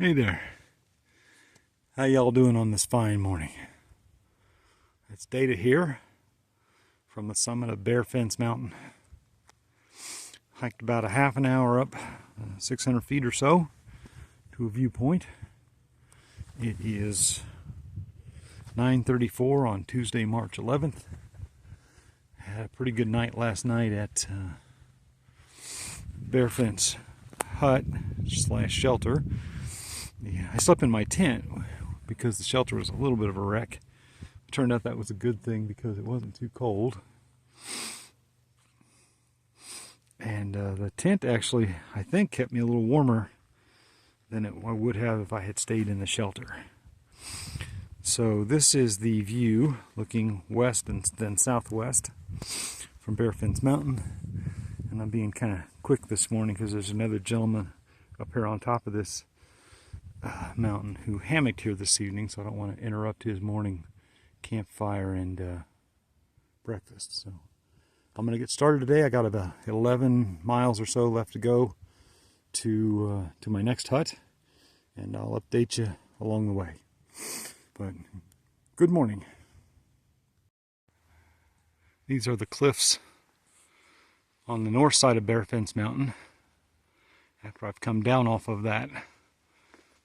Hey there. How y'all doing on this fine morning? It's Data here from the summit of Bearfence Mountain. Hiked about a half an hour up 600 feet or so to a viewpoint. It is 9:34 on Tuesday, March 11th. Had a pretty good night last night at Bearfence hut / shelter. Yeah, I slept in my tent because the shelter was a little bit of a wreck. It turned out that was a good thing because it wasn't too cold. And the tent actually, I think, kept me a little warmer than I would have if I had stayed in the shelter. So this is the view looking west and then southwest from Bearfence Mountain. And I'm being kind of quick this morning because there's another gentleman up here on top of this mountain who hammocked here this evening, so I don't want to interrupt his morning campfire and breakfast. So I'm going to get started today. I got about 11 miles or so left to go to my next hut, and I'll update you along the way. But good morning. These are the cliffs on the north side of Bearfence Mountain after I've come down off of that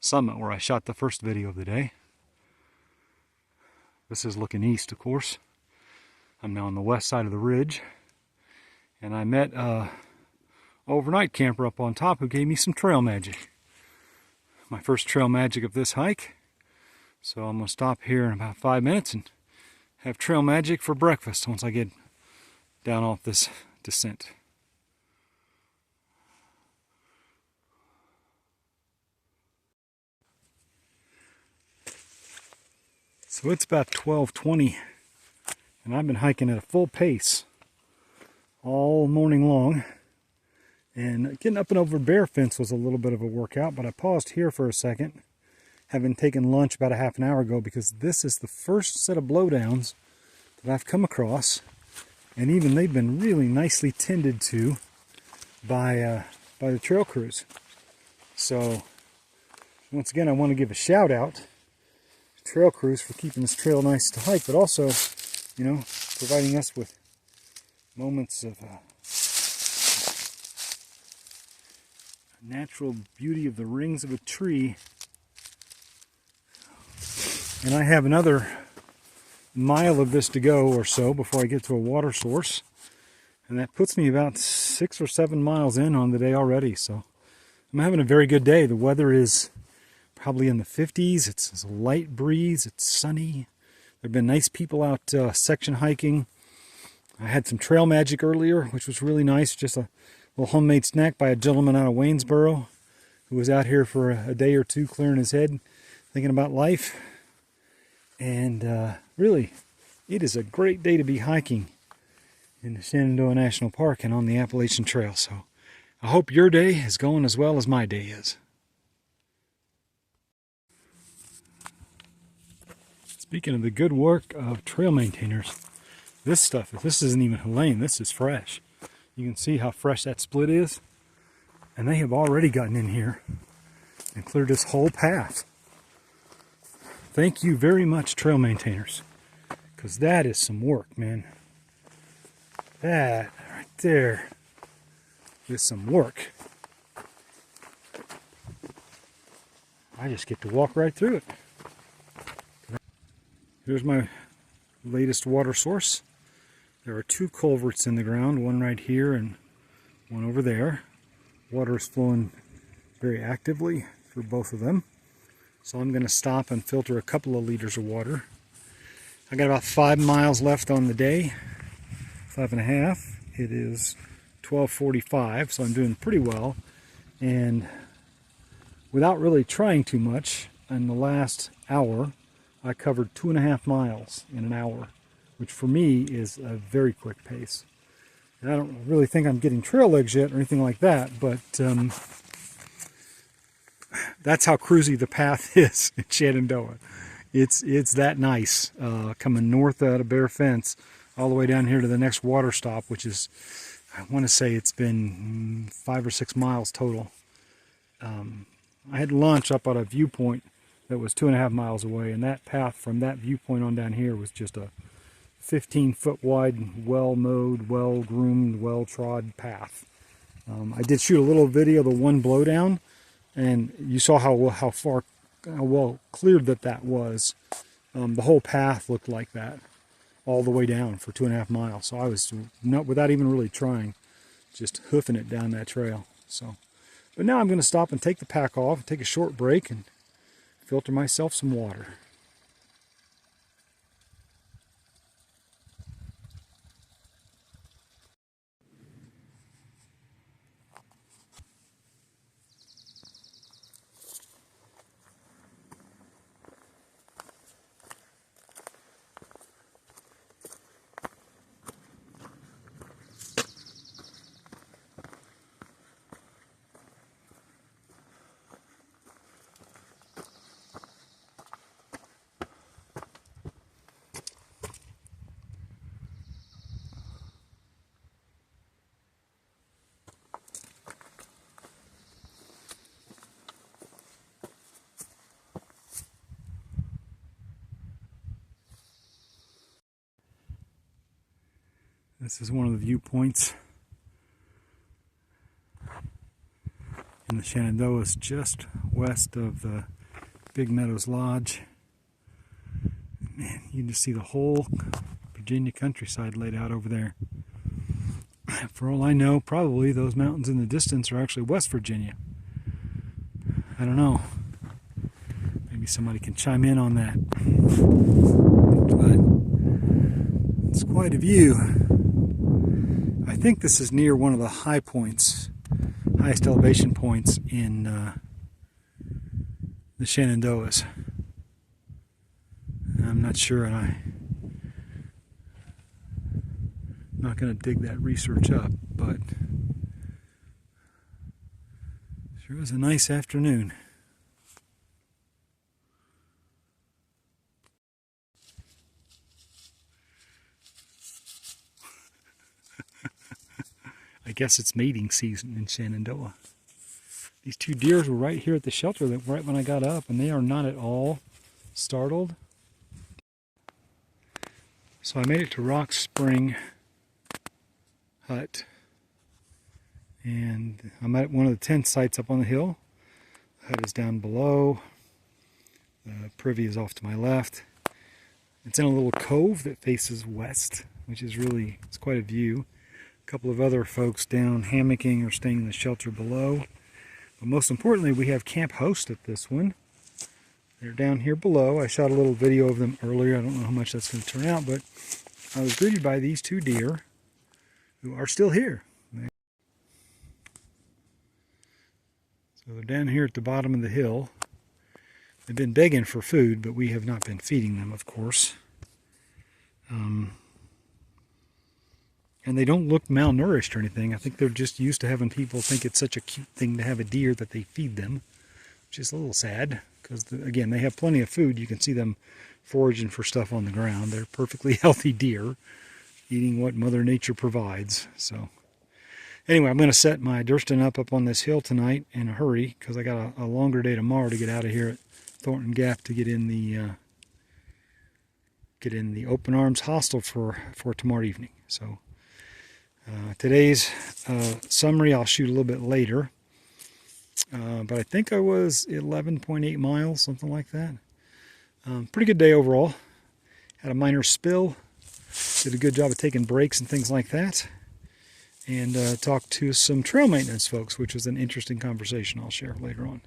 summit where I shot the first video of the day. This is looking east, of course. I'm now on the west side of the ridge, and I met an overnight camper up on top who gave me some trail magic. My first trail magic of this hike. So I'm going to stop here in about 5 minutes and have trail magic for breakfast once I get down off this descent. So it's about 12:20, and I've been hiking at a full pace all morning long. And getting up and over Bearfence was a little bit of a workout, but I paused here for a second, having taken lunch about a half an hour ago, because this is the first set of blowdowns that I've come across, and even they've been really nicely tended to by the trail crews. So once again, I want to give a shout out trail crews for keeping this trail nice to hike, but also, you know, providing us with moments of natural beauty of the rings of a tree. And I have another mile of this to go or so before I get to a water source, and that puts me about 6 or 7 miles in on the day already. So I'm having a very good day. The weather is probably in the 50s. It's a light breeze. It's sunny. There have been nice people out section hiking. I had some trail magic earlier, which was really nice. Just a little homemade snack by a gentleman out of Waynesboro who was out here for a day or two clearing his head, thinking about life. And really, it is a great day to be hiking in the Shenandoah National Park and on the Appalachian Trail. So I hope your day is going as well as my day is. Speaking of the good work of trail maintainers, this isn't even Helene, this is fresh. You can see how fresh that split is, and they have already gotten in here and cleared this whole path. Thank you very much, trail maintainers, because that is some work, man. That right there is some work. I just get to walk right through it. Here's my latest water source. There are 2 culverts in the ground, one right here and one over there. Water is flowing very actively through both of them. So I'm going to stop and filter a couple of liters of water. I got about 5 miles left on the day, 5.5. It is 12:45, so I'm doing pretty well. And without really trying too much, in the last hour, I covered 2.5 miles in an hour, which for me is a very quick pace. And I don't really think I'm getting trail legs yet or anything like that, but that's how cruisy the path is in Shenandoah. It's that nice, coming north out of Bearfence all the way down here to the next water stop, which is, I want to say it's been 5 or 6 miles total. I had lunch up at a viewpoint that was 2.5 miles away, and that path from that viewpoint on down here was just a 15-foot wide, well-mowed, well-groomed, well-trod path. I did shoot a little video of the one blowdown, and you saw how well cleared that was. The whole path looked like that all the way down for 2.5 miles. So I was not, without even really trying, just hoofing it down that trail. So, but now I'm going to stop and take the pack off, take a short break, and filter myself some water. This is one of the viewpoints in the Shenandoahs, just west of the Big Meadows Lodge. Man, you can just see the whole Virginia countryside laid out over there. For all I know, probably those mountains in the distance are actually West Virginia. I don't know. Maybe somebody can chime in on that. But it's quite a view. I think this is near one of the high points, highest elevation points in the Shenandoahs. I'm not sure, and I'm not going to dig that research up, but sure was a nice afternoon. I guess it's mating season in Shenandoah. These two deers were right here at the shelter right when I got up, and they are not at all startled. So I made it to Rock Spring Hut, and I'm at one of the tent sites up on the hill. The hut is down below. The privy is off to my left. It's in a little cove that faces west, which is really, it's quite a view. A couple of other folks down hammocking or staying in the shelter below. But most importantly, we have camp host at this one. They're down here below. I shot a little video of them earlier. I don't know how much that's going to turn out, but I was greeted by these two deer who are still here. So they're down here at the bottom of the hill. They've been begging for food, but we have not been feeding them, of course. And they don't look malnourished or anything. I think they're just used to having people think it's such a cute thing to have a deer that they feed them, which is a little sad because, again, they have plenty of food. You can see them foraging for stuff on the ground. They're perfectly healthy deer, eating what Mother Nature provides. So anyway, I'm going to set my Durston up on this hill tonight in a hurry because I got a longer day tomorrow to get out of here at Thornton Gap to get in the Open Arms Hostel for tomorrow evening. So today's summary I'll shoot a little bit later, but I think I was 11.8 miles, something like that. Pretty good day overall. Had a minor spill, did a good job of taking breaks and things like that, and talked to some trail maintenance folks, which was an interesting conversation I'll share later on.